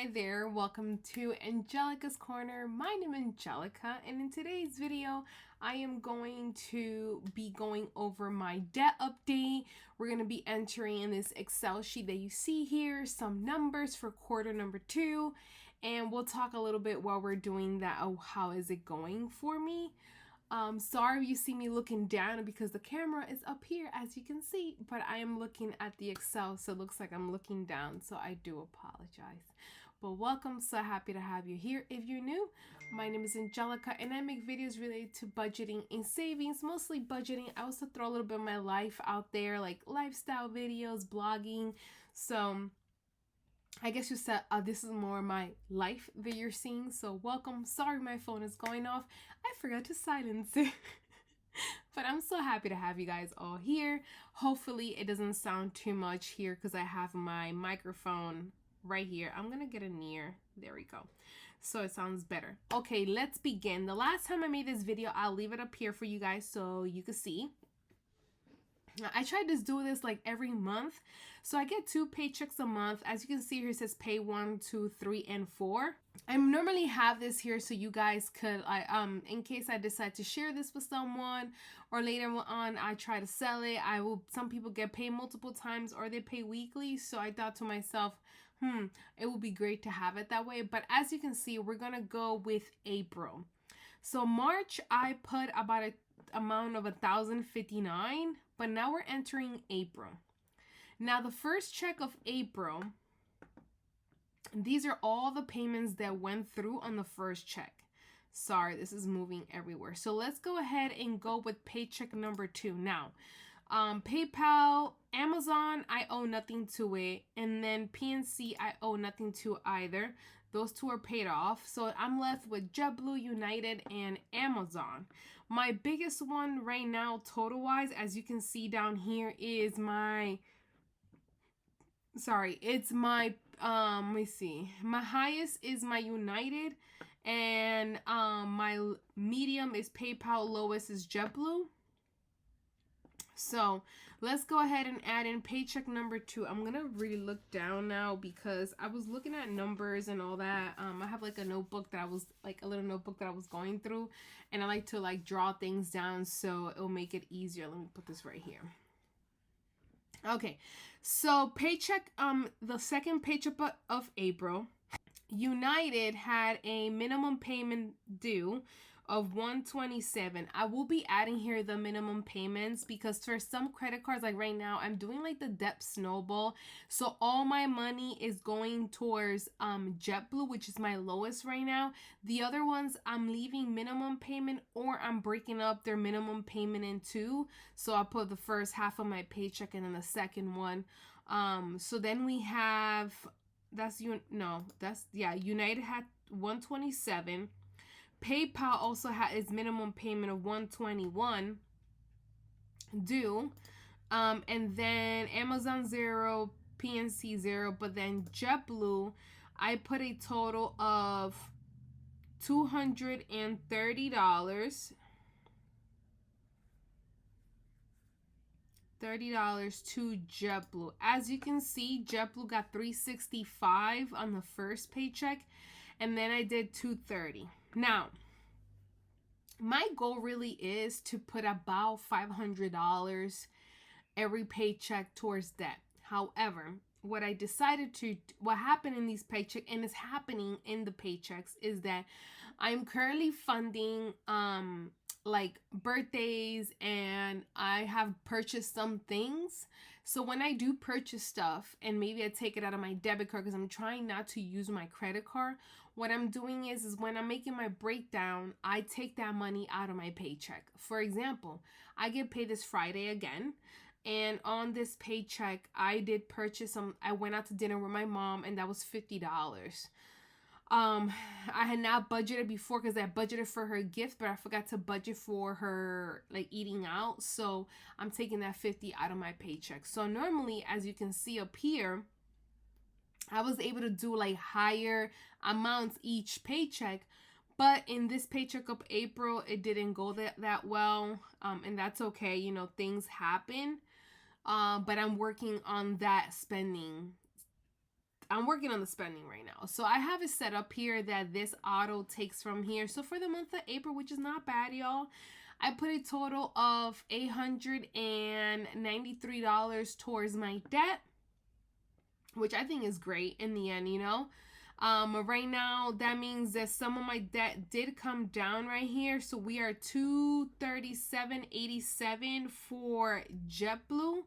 Hi there, welcome to Angelica's Corner. My name is Angelica, and in today's video, I am going to be going over my debt update. We're going to be entering in this Excel sheet that you see here, some numbers for quarter number 2, and we'll talk a little bit while we're doing that. Oh, how is it going for me? Sorry if you see me looking down because the camera is up here, as you can see, but I am looking at the Excel, so it looks like I'm looking down, so I do apologize. But welcome, so happy to have you here. If you're new, my name is Angelica, and I make videos related to budgeting and savings, mostly budgeting. I also throw a little bit of my life out there, like lifestyle videos, blogging, so I guess you said this is more my life that you're seeing, so welcome. Sorry my phone is going off. I forgot to silence it. But I'm so happy to have you guys all here. Hopefully it doesn't sound too much here because I have my microphone right here. I'm gonna get it near. There we go. So it sounds better. Okay, let's begin. The last time I made this video, I'll leave it up here for you guys so you can see. I tried to do this like every month, so I get 2 paychecks a month. As you can see here, it says pay 1, 2, 3, and 4. I normally have this here so you guys could, in case I decide to share this with someone, or later on I try to sell it. Some people get paid multiple times or they pay weekly, so I thought to myself, it would be great to have it that way. But as you can see, we're gonna go with April. So March, I put about an amount of $1,059, but now we're entering April. Now the first check of April, these are all the payments that went through on the first check. Sorry, this is moving everywhere. So let's go ahead and go with paycheck number 2. Now, PayPal, Amazon, I owe nothing to it. And then PNC, I owe nothing to either. Those 2 are paid off. So I'm left with JetBlue, United, and Amazon. My biggest one right now, total-wise, as you can see down here, is my... Sorry, it's my... let me see. My highest is my United, and my medium is PayPal, lowest is JetBlue. So let's go ahead and add in paycheck number 2. I'm gonna really look down now because I was looking at numbers and all that. I have like a notebook that I was a little notebook that I was going through, and I like to draw things down so it'll make it easier. Let me put this right here. Okay, so paycheck, the second paycheck of April, United had a minimum payment due of $127. I will be adding here the minimum payments because for some credit cards, like right now, I'm doing like the debt snowball. So all my money is going towards JetBlue, which is my lowest right now. The other ones, I'm leaving minimum payment, or I'm breaking up their minimum payment in 2. So I'll put the first half of my paycheck and then the second one. So then we have, United had 127. PayPal also had its minimum payment of $121 due. And then Amazon 0, PNC 0, but then JetBlue, I put a total of $230. $30 to JetBlue. As you can see, JetBlue got $365 on the first paycheck, and then I did $230. Now, my goal really is to put about $500 every paycheck towards debt. However, what happened in these paychecks, and is happening in the paychecks, is that I'm currently funding like birthdays, and I have purchased some things. So when I do purchase stuff and maybe I take it out of my debit card because I'm trying not to use my credit card, what I'm doing is when I'm making my breakdown, I take that money out of my paycheck. For example, I get paid this Friday again, and on this paycheck I did purchase I went out to dinner with my mom, and that was $50. I had not budgeted before because I budgeted for her gift, but I forgot to budget for her eating out. So I'm taking that $50 out of my paycheck. So normally, as you can see up here, I was able to do higher amounts each paycheck, but in this paycheck of April, it didn't go that well, and that's okay. Things happen, but I'm working on that spending I'm working on the spending right now. So I have it set up here that this auto takes from here. So for the month of April, which is not bad, y'all, I put a total of $893 towards my debt, which I think is great in the end, you know. Right now, that means that some of my debt did come down right here. So we are $237.87 for JetBlue.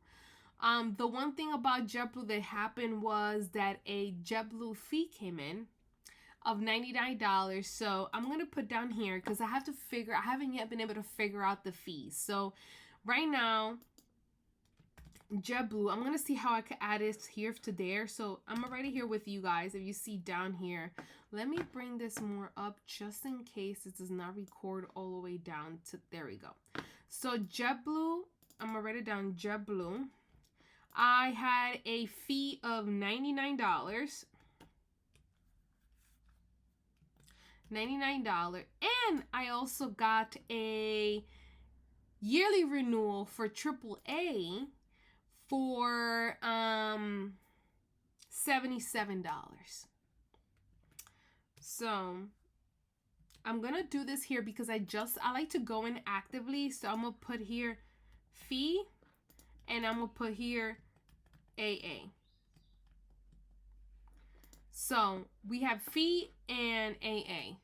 The one thing about JetBlue that happened was that a JetBlue fee came in of $99. So I'm going to put down here because I haven't yet been able to figure out the fees. So right now, JetBlue, I'm going to see how I can add this here to there. So I'm already here with you guys. If you see down here, let me bring this more up just in case it does not record all the way down to, there we go. So JetBlue, I'm going to write it down, JetBlue. I had a fee of $99. $99. And I also got a yearly renewal for AAA for $77. So I'm gonna do this here because I like to go in actively. So I'm gonna put here fee and I'm gonna put here AA. So we have fee and AA.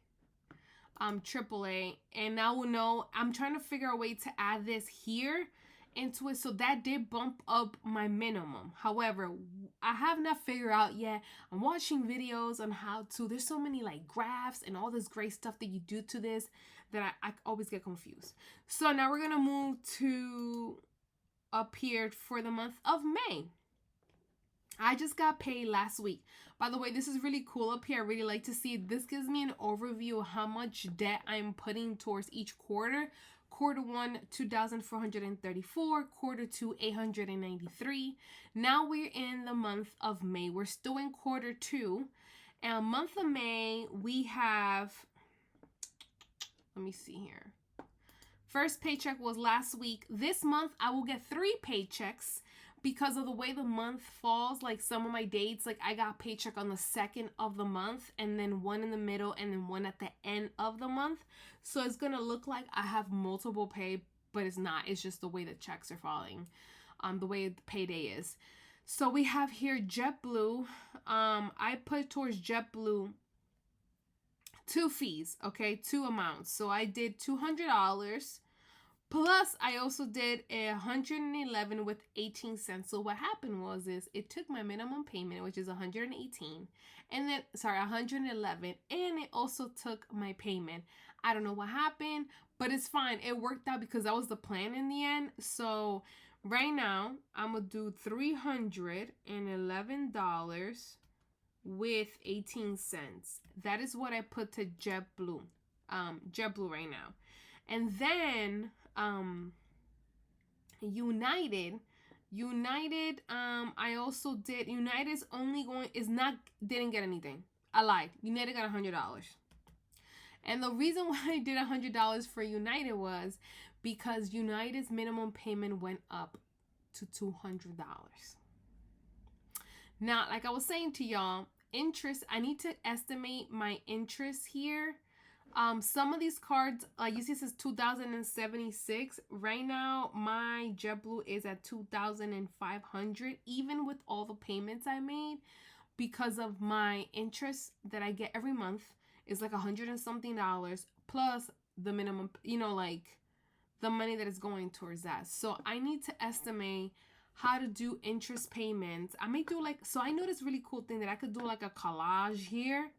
AAA, and now we'll know. I'm trying to figure out a way to add this here into it, so that did bump up my minimum. However, I have not figured out yet. I'm watching videos on how to, there's so many like graphs and all this great stuff that you do to this that I always get confused. So now we're gonna move to up here for the month of May. I just got paid last week. By the way, this is really cool up here. I really like to see it. This gives me an overview of how much debt I'm putting towards each quarter. Quarter 1, 2,434. Quarter 2, 893. Now we're in the month of May. We're still in quarter 2. And month of May, we have, let me see here. First paycheck was last week. This month, I will get 3 paychecks. Because of the way the month falls, like some of my dates, like I got paycheck on the 2nd of the month and then one in the middle and then one at the end of the month. So it's going to look like I have multiple pay, but it's not. It's just the way the checks are falling, the way the payday is. So we have here JetBlue. I put towards JetBlue 2 fees, okay, 2 amounts. So I did $200. Plus, I also did $111 with 18 cents. So what happened was it took my minimum payment, which is $118, and then $111, and it also took my payment. I don't know what happened, but it's fine. It worked out because that was the plan in the end. So right now, I'm gonna do $311 with 18 cents. That is what I put to JetBlue, JetBlue right now, and then. United, I also did. United's only didn't get anything. I lied. United got $100. And the reason why I did $100 for United was because United's minimum payment went up to $200. Now, like I was saying to y'all, interest, I need to estimate my interest here. Some of these cards, like you see, it says 2,076. Right now, my JetBlue is at 2,500, even with all the payments I made, because of my interest that I get every month is like $100 and something plus the minimum, you know, like the money that is going towards that. So I need to estimate how to do interest payments. I may do like, so I know this really cool thing that I could do like a collage here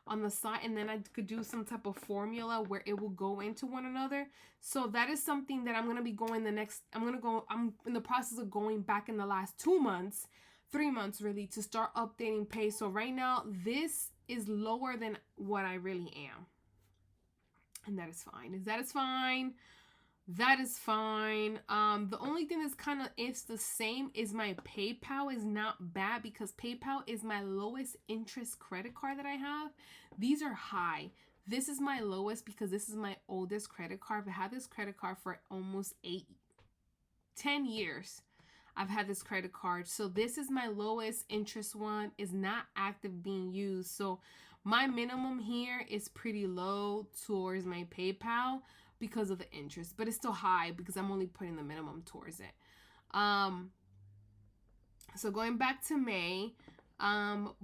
on the side, and then I could do some type of formula where it will go into one another. So that is something that I'm going to be going I'm in the process of going back in the last 2 months, 3 months really, to start updating pay. So right now, this is lower than what I really am. And that is fine. That is fine. That is fine. The only thing that's kind of it's the same is my PayPal is not bad because PayPal is my lowest interest credit card that I have. These are high. This is my lowest because this is my oldest credit card. I've had this credit card for almost 10 years. I've had this credit card. So this is my lowest interest one, is not active being used. So my minimum here is pretty low towards my PayPal because of the interest, but it's still high because I'm only putting the minimum towards it. So going back to May,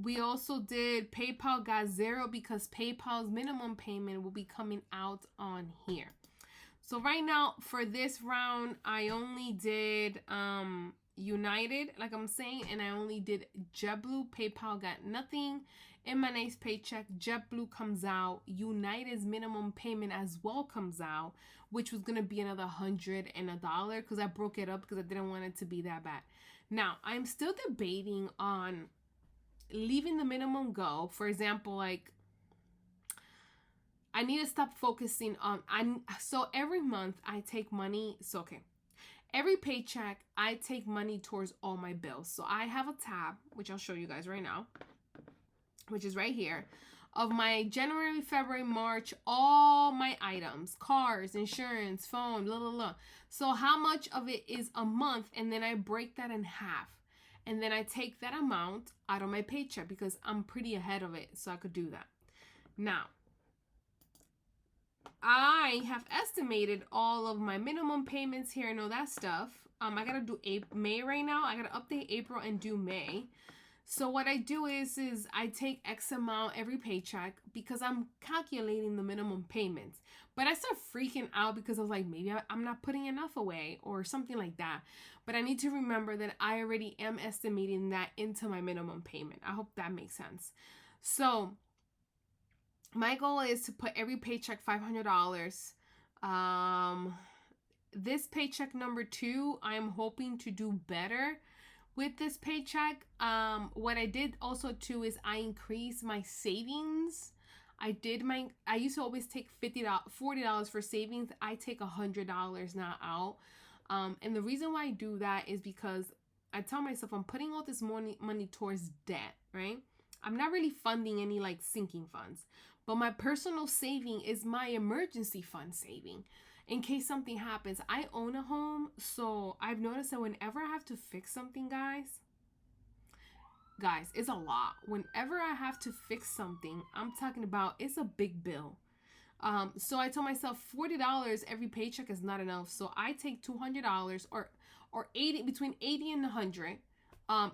we also did PayPal got 0 because PayPal's minimum payment will be coming out on here. So right now for this round, I only did United, like I'm saying, and I only did JetBlue. PayPal got nothing. In my next paycheck, JetBlue comes out. United's minimum payment as well comes out, which was gonna be another $100 because I broke it up because I didn't want it to be that bad. Now I'm still debating on leaving the minimum go. For example, like I need to stop focusing on, so every month I take money. So, okay. Every paycheck, I take money towards all my bills. So I have a tab, which I'll show you guys right now, which is right here, of my January, February, March, all my items, cars, insurance, phone, blah, blah, blah. So how much of it is a month? And then I break that in half. And then I take that amount out of my paycheck because I'm pretty ahead of it. So I could do that. Now, I have estimated all of my minimum payments here and all that stuff. I gotta do May right now. I gotta update April and do May. So what I do is I take X amount every paycheck because I'm calculating the minimum payments. But I start freaking out because I was like, maybe I'm not putting enough away or something like that. But I need to remember that I already am estimating that into my minimum payment. I hope that makes sense. So my goal is to put every paycheck $500. This paycheck number 2, I'm hoping to do better with this paycheck. What I did also too is I increased my savings. I used to always take $40 for savings. I take $100 now out. And the reason why I do that is because I tell myself I'm putting all this money towards debt, right? I'm not really funding any like sinking funds, but my personal saving is my emergency fund saving. In case something happens, I own a home, so I've noticed that whenever I have to fix something, guys, it's a lot. Whenever I have to fix something, I'm talking about it's a big bill. So I told myself $40 every paycheck is not enough, so I take $200 or 80, between 80 and 100.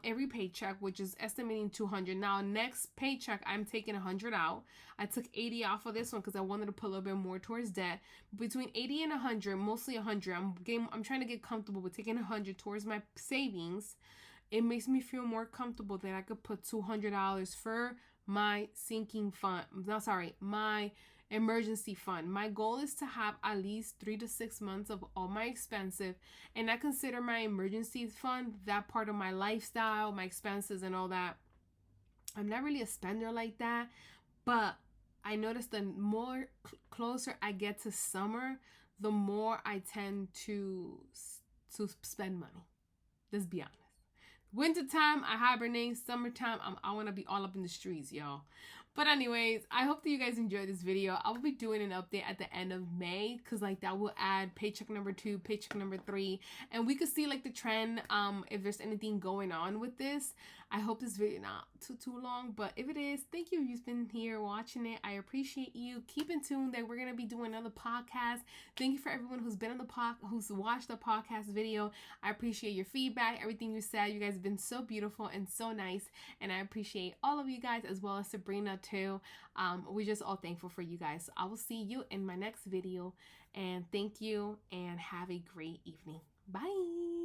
Every paycheck, which is estimating 200. Now, next paycheck, I'm taking 100 out. I took 80 off of this one because I wanted to put a little bit more towards debt. Between 80 and 100, mostly 100. I'm trying to get comfortable with taking 100 towards my savings. It makes me feel more comfortable that I could put $200 for my sinking fund. My emergency fund. My goal is to have at least 3 to 6 months of all my expenses, and I consider my emergency fund that part of my lifestyle, my expenses and all that. I'm not really a spender like that, but I notice the more closer I get to summer, the more I tend to spend money. Let's be honest. Wintertime, I hibernate. Summertime, I want to be all up in the streets, y'all. But anyways, I hope that you guys enjoyed this video. I will be doing an update at the end of May because like that will add paycheck number 2, paycheck number 3, and we could see like the trend if there's anything going on with this. I hope this video not too long, but if it is, thank you if you've been here watching it. I appreciate you. Keep in tune that we're gonna be doing another podcast. Thank you for everyone who's been on the who's watched the podcast video. I appreciate your feedback, everything you said. You guys have been so beautiful and so nice, and I appreciate all of you guys as well as Sabrina too. We're just all thankful for you guys. So I will see you in my next video, and thank you and have a great evening. Bye.